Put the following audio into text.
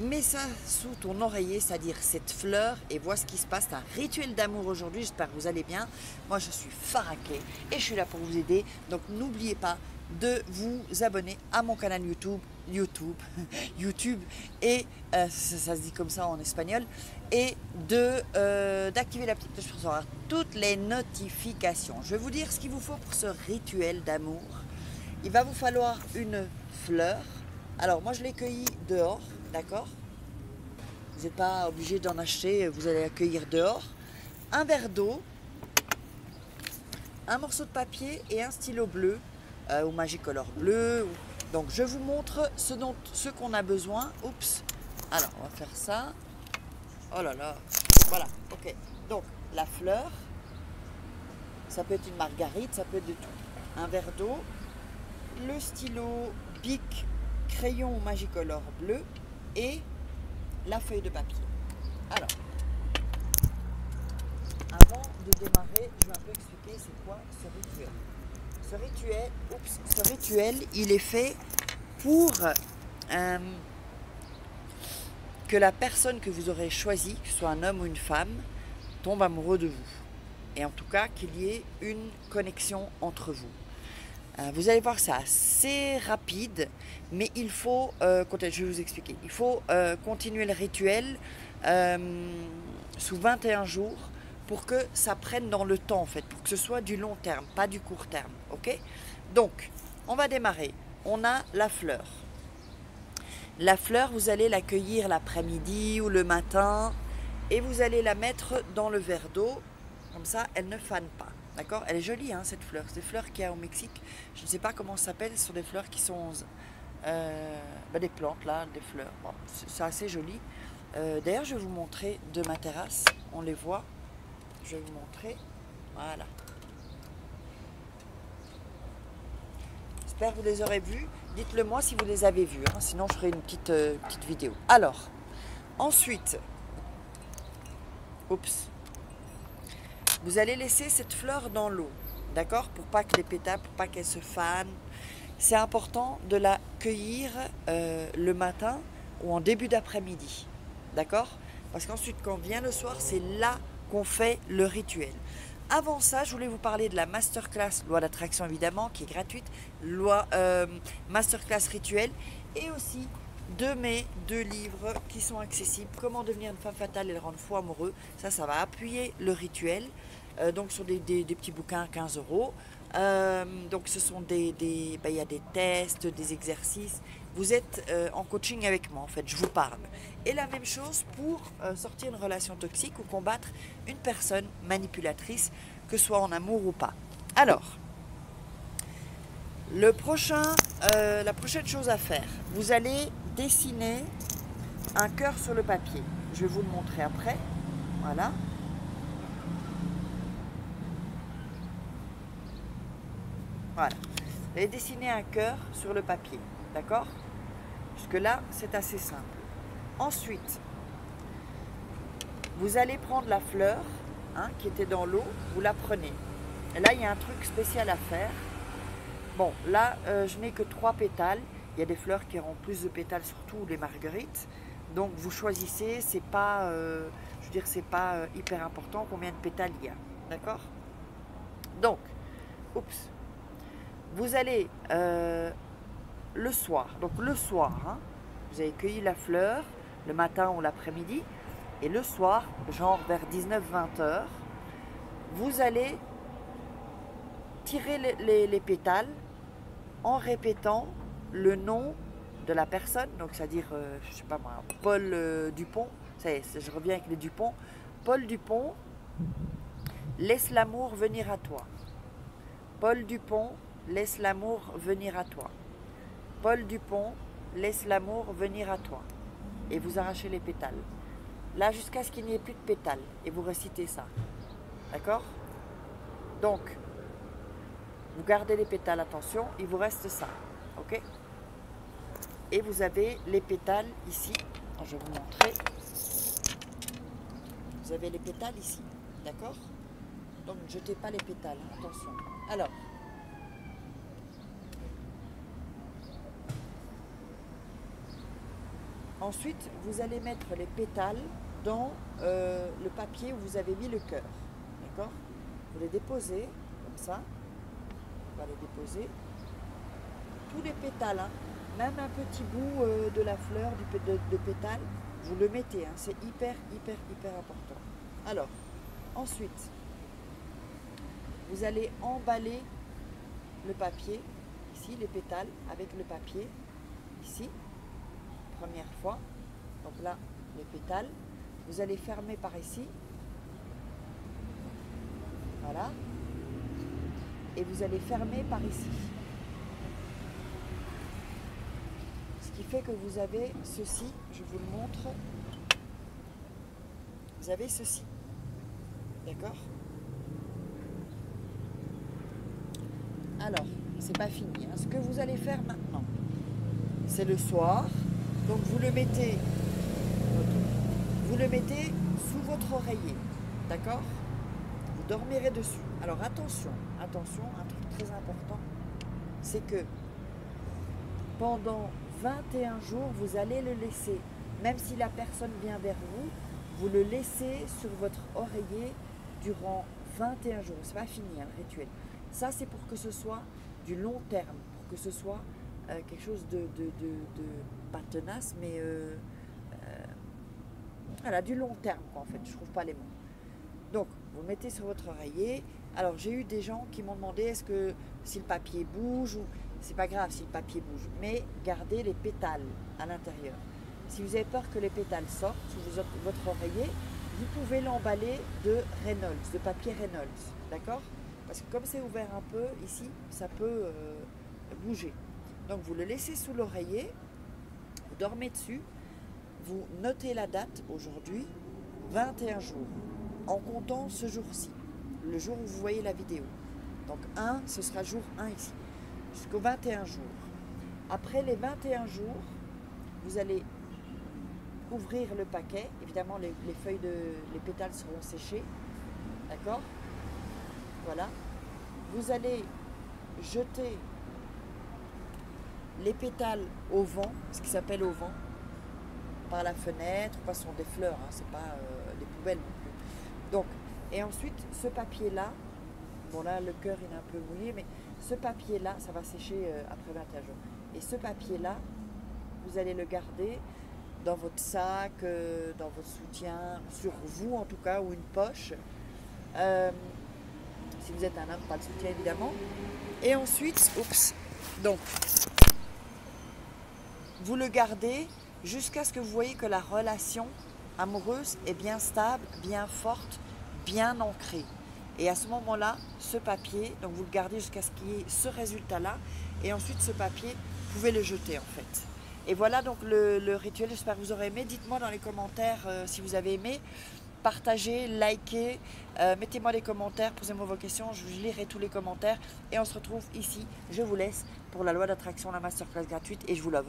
mets ça sous ton oreiller, c'est-à-dire cette fleur, et vois ce qui se passe. C'est un rituel d'amour aujourd'hui, j'espère que vous allez bien. Moi je suis Faraké et je suis là pour vous aider, donc n'oubliez pas de vous abonner à mon canal YouTube et ça se dit comme ça en espagnol, et d'activer la petite cloche pour recevoir toutes les notifications. Je vais vous dire ce qu'il vous faut pour ce rituel d'amour. Il va vous falloir une fleur. Alors moi je l'ai cueillie dehors, d'accord? Vous n'êtes pas obligé d'en acheter, vous allez la cueillir dehors. Un verre d'eau, un morceau de papier et un stylo bleu ou Magicolor bleu. Donc je vous montre ce qu'on a besoin. Oups. Alors on va faire ça. Oh là là. Voilà. Ok. Donc la fleur. Ça peut être une marguerite, ça peut être de tout. Un verre d'eau. Le stylo Bic, crayon ou Magicolor bleu et la feuille de papier. Alors, avant de démarrer, je vais un peu expliquer c'est quoi ce rituel. Ce rituel, il est fait pour que la personne que vous aurez choisie, que ce soit un homme ou une femme, tombe amoureux de vous. Et en tout cas, qu'il y ait une connexion entre vous. Vous allez voir, c'est assez rapide, mais il faut, je vais vous expliquer, il faut continuer le rituel sous 21 jours pour que ça prenne dans le temps, en fait, pour que ce soit du long terme, pas du court terme, ok? Donc, on va démarrer. On a la fleur. La fleur, vous allez la cueillir l'après-midi ou le matin et vous allez la mettre dans le verre d'eau, comme ça, elle ne fane pas. D'accord? Elle est jolie, hein, cette fleur. C'est des fleurs qu'il y a au Mexique. Je ne sais pas comment ça s'appelle. Ce sont des fleurs qui sont des plantes, là, des fleurs. Bon, c'est assez joli. D'ailleurs, je vais vous montrer de ma terrasse. On les voit. Je vais vous montrer. Voilà. J'espère que vous les aurez vus. Dites-le moi si vous les avez vus. Hein, sinon, je ferai une petite vidéo. Alors, ensuite, oups. Vous allez laisser cette fleur dans l'eau, d'accord? Pour pas que les pétales, pour pas qu'elle se fane. C'est important de la cueillir le matin ou en début d'après-midi, d'accord? Parce qu'ensuite, quand vient le soir, c'est là qu'on fait le rituel. Avant ça, je voulais vous parler de la masterclass loi d'attraction, évidemment, qui est gratuite, masterclass rituel, et aussi de mes 2 livres qui sont accessibles, comment devenir une femme fatale et le rendre fou amoureux. Ça va appuyer le rituel. Donc ce sont des petits bouquins à 15 €. Donc ce sont il y a des tests, des exercices. Vous êtes en coaching avec moi, en fait, je vous parle. Et la même chose pour sortir une relation toxique ou combattre une personne manipulatrice, que ce soit en amour ou pas. Alors, la prochaine chose à faire, vous allez dessiner un cœur sur le papier. Je vais vous le montrer après. Voilà. Voilà. Vous allez dessiner un cœur sur le papier. D'accord? Jusque-là, c'est assez simple. Ensuite, vous allez prendre la fleur qui était dans l'eau. Vous la prenez. Et là, il y a un truc spécial à faire. Bon, là, je n'ai que 3 pétales. Il y a des fleurs qui auront plus de pétales, surtout les marguerites. Donc, vous choisissez. C'est pas, je veux dire, c'est pas hyper important combien de pétales il y a. D'accord? Donc, oups. Vous allez le soir. Donc, le soir, vous avez cueilli la fleur le matin ou l'après-midi. Et le soir, genre vers 19-20 heures, vous allez tirer les pétales en répétant le nom de la personne, donc c'est-à-dire, je sais pas moi, Paul Dupont, je reviens avec les Dupont. Paul Dupont, laisse l'amour venir à toi. Paul Dupont, laisse l'amour venir à toi. Paul Dupont, laisse l'amour venir à toi. Et vous arrachez les pétales. Là, jusqu'à ce qu'il n'y ait plus de pétales. Et vous récitez ça. D'accord? Donc, vous gardez les pétales, attention, il vous reste ça, ok? Et vous avez les pétales ici. Je vais vous montrer. Vous avez les pétales ici, d'accord? Donc ne jetez pas les pétales, attention. Alors, Ensuite, vous allez mettre les pétales dans le papier où vous avez mis le cœur. D'accord? Vous les déposez comme ça. On va les déposer. Tous les pétales, hein, même un petit bout de la fleur, de pétale, vous le mettez. Hein, c'est hyper important. Alors, ensuite, vous allez emballer le papier, ici, les pétales avec le papier, ici, première fois. Donc là, les pétales. Vous allez fermer par ici. Voilà. Et vous allez fermer par ici. Ce qui fait que vous avez ceci, je vous le montre. Vous avez ceci. D'accord? Alors, c'est pas fini. Hein. Ce que vous allez faire maintenant, c'est le soir. Donc vous le mettez sous votre oreiller. D'accord? Vous dormirez dessus. Alors attention, un truc très important, c'est que pendant 21 jours, vous allez le laisser, même si la personne vient vers vous, vous le laissez sur votre oreiller durant 21 jours. C'est pas fini, hein, le rituel. Ça, c'est pour que ce soit du long terme, pour que ce soit quelque chose de pas tenace, mais voilà, du long terme, quoi, en fait. Je trouve pas les mots. Donc, vous le mettez sur votre oreiller. Alors, j'ai eu des gens qui m'ont demandé est-ce que si le papier bouge ou... C'est pas grave si le papier bouge, mais gardez les pétales à l'intérieur. Si vous avez peur que les pétales sortent sous votre oreiller, vous pouvez l'emballer de Reynolds, de papier Reynolds, d'accord? Parce que comme c'est ouvert un peu ici, ça peut bouger. Donc vous le laissez sous l'oreiller, vous dormez dessus, vous notez la date aujourd'hui, 21 jours, en comptant ce jour-ci, le jour où vous voyez la vidéo. Donc 1, ce sera jour 1 ici, jusqu'aux 21 jours. Après les 21 jours, vous allez ouvrir le paquet. Évidemment, les pétales seront séchés. D'accord? Voilà. Vous allez jeter les pétales au vent, ce qui s'appelle au vent, par la fenêtre, pas sont des fleurs, hein, c'est pas des poubelles non plus. Donc, et ensuite, ce papier-là, bon là, le cœur il est un peu mouillé, mais ce papier-là, ça va sécher après 21 jours. Et ce papier-là, vous allez le garder dans votre sac, dans votre soutien, sur vous en tout cas, ou une poche. Si vous êtes un homme, pas de soutien évidemment. Et ensuite, donc, vous le gardez jusqu'à ce que vous voyez que la relation amoureuse est bien stable, bien forte, bien ancrée. Et à ce moment-là, ce papier, donc vous le gardez jusqu'à ce qu'il y ait ce résultat-là. Et ensuite, ce papier, vous pouvez le jeter en fait. Et voilà donc le rituel. J'espère que vous aurez aimé. Dites-moi dans les commentaires si vous avez aimé. Partagez, likez, mettez-moi des commentaires, posez-moi vos questions. Je lirai tous les commentaires. Et on se retrouve ici. Je vous laisse pour la loi d'attraction, la masterclass gratuite. Et je vous love.